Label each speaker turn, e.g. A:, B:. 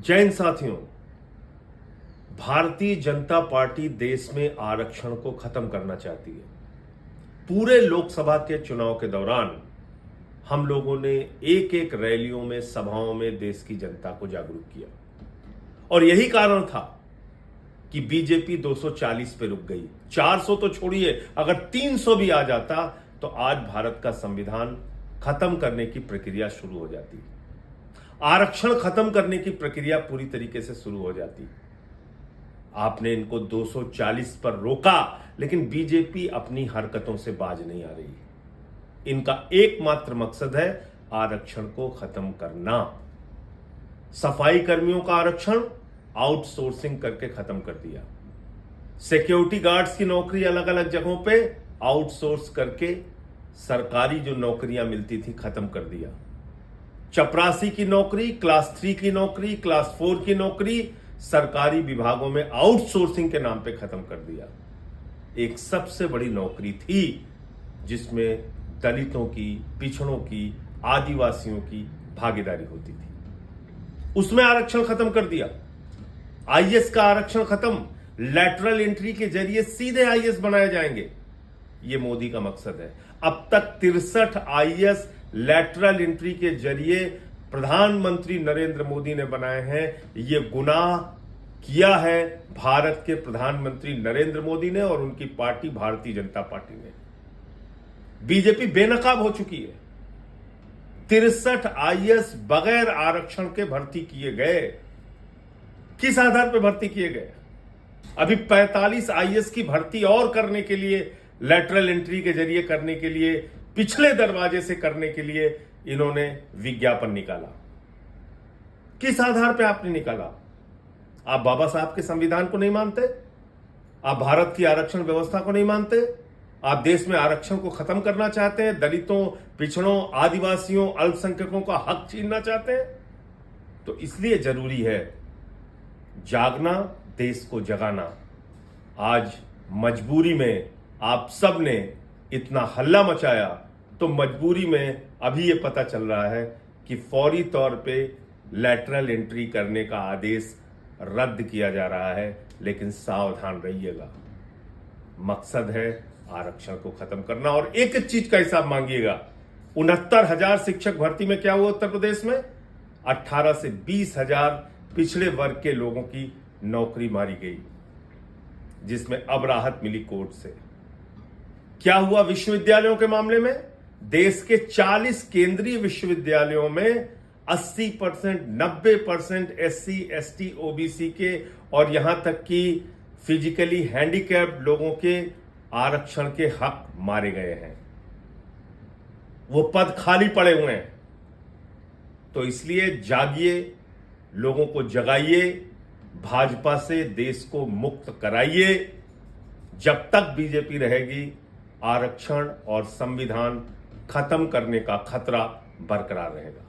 A: जैन साथियों, भारतीय जनता पार्टी देश में आरक्षण को खत्म करना चाहती है। पूरे लोकसभा के चुनाव के दौरान हम लोगों ने एक एक रैलियों में, सभाओं में देश की जनता को जागरूक किया और यही कारण था कि बीजेपी 240 पे रुक गई। 400 तो छोड़िए, अगर 300 भी आ जाता तो आज भारत का संविधान खत्म करने की प्रक्रिया शुरू हो जाती, आरक्षण खत्म करने की प्रक्रिया पूरी तरीके से शुरू हो जाती। आपने इनको 240 पर रोका, लेकिन बीजेपी अपनी हरकतों से बाज नहीं आ रही। इनका एकमात्र मकसद है आरक्षण को खत्म करना। सफाई कर्मियों का आरक्षण आउटसोर्सिंग करके खत्म कर दिया। सिक्योरिटी गार्ड्स की नौकरी अलग अलग जगहों पे आउटसोर्स करके सरकारी जो नौकरियां मिलती थी खत्म कर दिया। चपरासी की नौकरी, क्लास 3 की नौकरी, क्लास 4 की नौकरी सरकारी विभागों में आउटसोर्सिंग के नाम पे खत्म कर दिया। एक सबसे बड़ी नौकरी थी जिसमें दलितों की, पिछड़ों की, आदिवासियों की भागीदारी होती थी, उसमें आरक्षण खत्म कर दिया। आईएएस का आरक्षण खत्म, लैटरल एंट्री के जरिए सीधे आईएएस बनाए जाएंगे, यह मोदी का मकसद है। अब तक 63 आईएएस लैटरल एंट्री के जरिए प्रधानमंत्री नरेंद्र मोदी ने बनाए हैं। यह गुनाह किया है भारत के प्रधानमंत्री नरेंद्र मोदी ने और उनकी पार्टी भारतीय जनता पार्टी ने। बीजेपी बेनकाब हो चुकी है। 63 आईएएस बगैर आरक्षण के भर्ती किए गए। किस आधार पर भर्ती किए गए? अभी 45 आईएएस की भर्ती और करने के लिए, लैटरल एंट्री के जरिए करने के लिए, पिछले दरवाजे से करने के लिए इन्होंने विज्ञापन निकाला। किस आधार पर आपने निकाला? आप बाबा साहब के संविधान को नहीं मानते? आप भारत की आरक्षण व्यवस्था को नहीं मानते? आप देश में आरक्षण को खत्म करना चाहते हैं? दलितों, पिछड़ों, आदिवासियों, अल्पसंख्यकों का हक छीनना चाहते हैं? तो इसलिए जरूरी है जागना, देश को जगाना। आज मजबूरी में आप सब ने इतना हल्ला मचाया, तो मजबूरी में अभी ये पता चल रहा है कि फौरी तौर पे लैटरल एंट्री करने का आदेश रद्द किया जा रहा है। लेकिन सावधान रहिएगा, मकसद है आरक्षण को खत्म करना। और एक एक चीज का हिसाब मांगिएगा। 69,000 शिक्षक भर्ती में क्या हुआ उत्तर प्रदेश में? 18 से 20,000 पिछड़े वर्ग के लोगों की नौकरी मारी गई, जिसमें अब राहत मिली कोर्ट से। क्या हुआ विश्वविद्यालयों के मामले में? देश के 40 केंद्रीय विश्वविद्यालयों में 80%, 90% एससी, एसटी, ओबीसी के और यहां तक कि फिजिकली हैंडीकैप्ड लोगों के आरक्षण के हक मारे गए हैं। वो पद खाली पड़े हुए हैं। तो इसलिए जागिए, लोगों को जगाइए, भाजपा से देश को मुक्त कराइए। जब तक बीजेपी रहेगी, आरक्षण और संविधान खत्म करने का खतरा बरकरार रहेगा।